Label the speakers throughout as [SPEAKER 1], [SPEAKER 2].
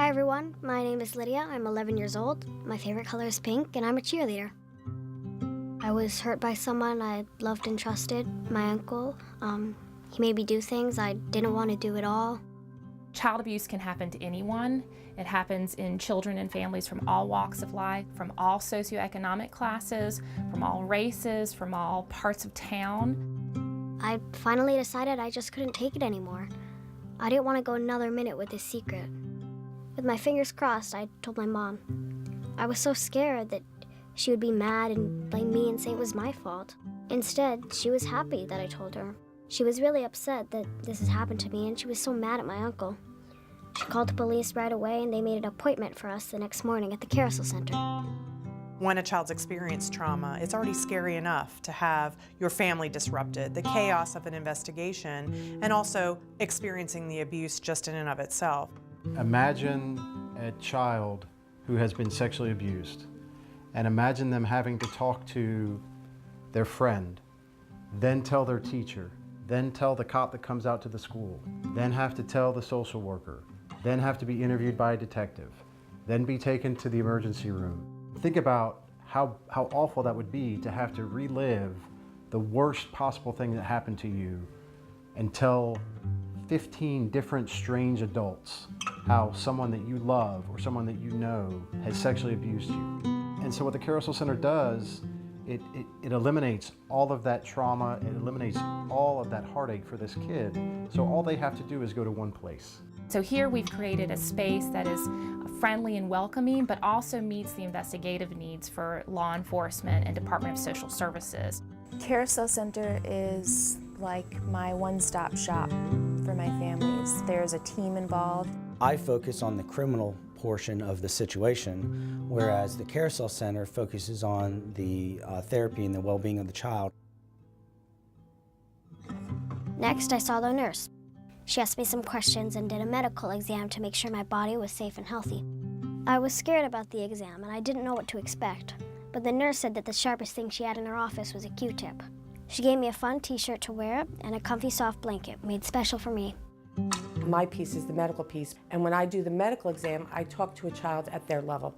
[SPEAKER 1] Hi everyone, my name is Lydia. I'm 11 years old. My favorite color is pink, and I'm a cheerleader. I was hurt by someone I loved and trusted, my uncle. He made me do things I didn't want to do at all.
[SPEAKER 2] Child abuse can happen to anyone. It happens in children and families from all walks of life, from all socioeconomic classes, from all races, from all parts of town.
[SPEAKER 1] I finally decided I just couldn't take it anymore. I didn't want to go another minute with this secret. With my fingers crossed, I told my mom. I was so scared that she would be mad and blame me and say it was my fault. Instead, she was happy that I told her. She was really upset that this has happened to me, and she was so mad at my uncle. She called the police right away, and they made an appointment for us the next morning at the Carousel Center.
[SPEAKER 3] When a child's experienced trauma, it's already scary enough to have your family disrupted, the chaos of an investigation, and also experiencing the abuse just in and of itself.
[SPEAKER 4] Imagine a child who has been sexually abused, and imagine them having to talk to their friend, then tell their teacher, then tell the cop that comes out to the school, then have to tell the social worker, then have to be interviewed by a detective, then be taken to the emergency room. Think about how awful that would be to have to relive the worst possible thing that happened to you and tell 15 different strange adults how someone that you love or someone that you know has sexually abused you. And so what the Carousel Center does, it eliminates all of that trauma, it eliminates all of that heartache for this kid. So all they have to do is go to one place.
[SPEAKER 2] So here we've created a space that is friendly and welcoming, but also meets the investigative needs for law enforcement and Department of Social Services.
[SPEAKER 5] Carousel Center is like my one-stop shop for my families. There's a team involved.
[SPEAKER 6] I focus on the criminal portion of the situation, whereas the Carousel Center focuses on the therapy and the well-being of the child.
[SPEAKER 1] Next, I saw the nurse. She asked me some questions and did a medical exam to make sure my body was safe and healthy. I was scared about the exam and I didn't know what to expect, but the nurse said that the sharpest thing she had in her office was a Q-tip. She gave me a fun t-shirt to wear and a comfy soft blanket made special for me.
[SPEAKER 7] My piece is the medical piece, and when I do the medical exam, I talk to a child at their level.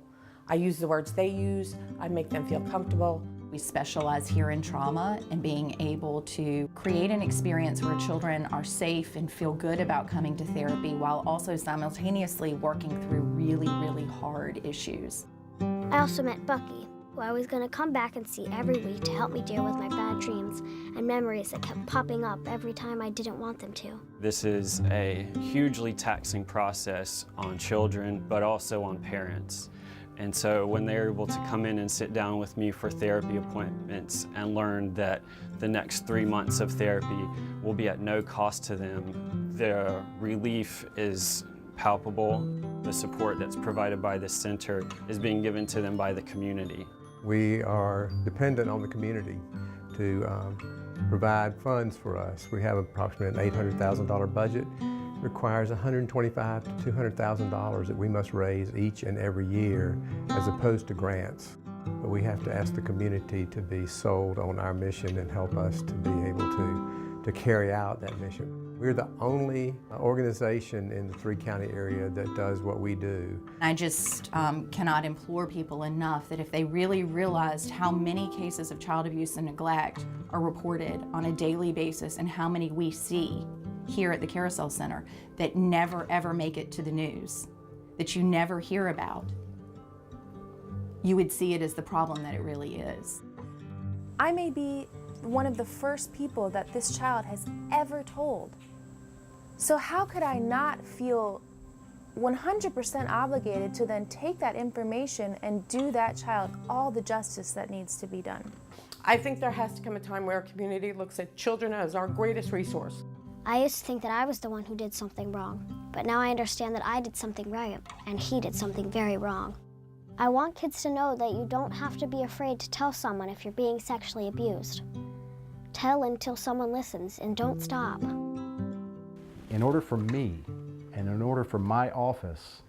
[SPEAKER 7] I use the words they use, I make them feel comfortable.
[SPEAKER 8] We specialize here in trauma and being able to create an experience where children are safe and feel good about coming to therapy while also simultaneously working through really, really hard issues.
[SPEAKER 1] I also met Bucky, who I was going to come back and see every week to help me deal with my bad dreams and memories that kept popping up every time I didn't want them to.
[SPEAKER 9] This is a hugely taxing process on children, but also on parents. And so when they're able to come in and sit down with me for therapy appointments and learn that the next 3 months of therapy will be at no cost to them, the relief is palpable. The support that's provided by this center is being given to them by the community.
[SPEAKER 10] We are dependent on the community to provide funds for us. We have approximately an $800,000 budget. It requires $125,000 to $200,000 that we must raise each and every year as opposed to grants. But we have to ask the community to be sold on our mission and help us to be able to carry out that mission. We're the only organization in the three-county area that does what we do.
[SPEAKER 8] I just cannot implore people enough that if they really realized how many cases of child abuse and neglect are reported on a daily basis and how many we see here at the Carousel Center that never ever make it to the news, that you never hear about, you would see it as the problem that it really is.
[SPEAKER 5] I may be one of the first people that this child has ever told. So how could I not feel 100% obligated to then take that information and do that child all the justice that needs to be done?
[SPEAKER 7] I think there has to come a time where our community looks at children as our greatest resource.
[SPEAKER 1] I used to think that I was the one who did something wrong, but now I understand that I did something right and he did something very wrong. I want kids to know that you don't have to be afraid to tell someone if you're being sexually abused. Tell until someone listens and don't stop.
[SPEAKER 4] In order for me and in order for my office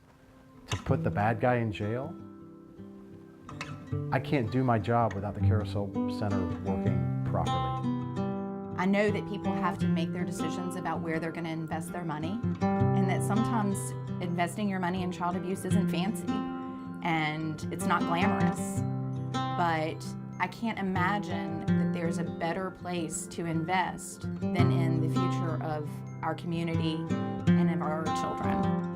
[SPEAKER 4] to put the bad guy in jail, I can't do my job without the Carousel Center working properly.
[SPEAKER 8] I know that people have to make their decisions about where they're going to invest their money, and that sometimes investing your money in child abuse isn't fancy and it's not glamorous. But I can't imagine that there's a better place to invest than in the future of our community and of our children.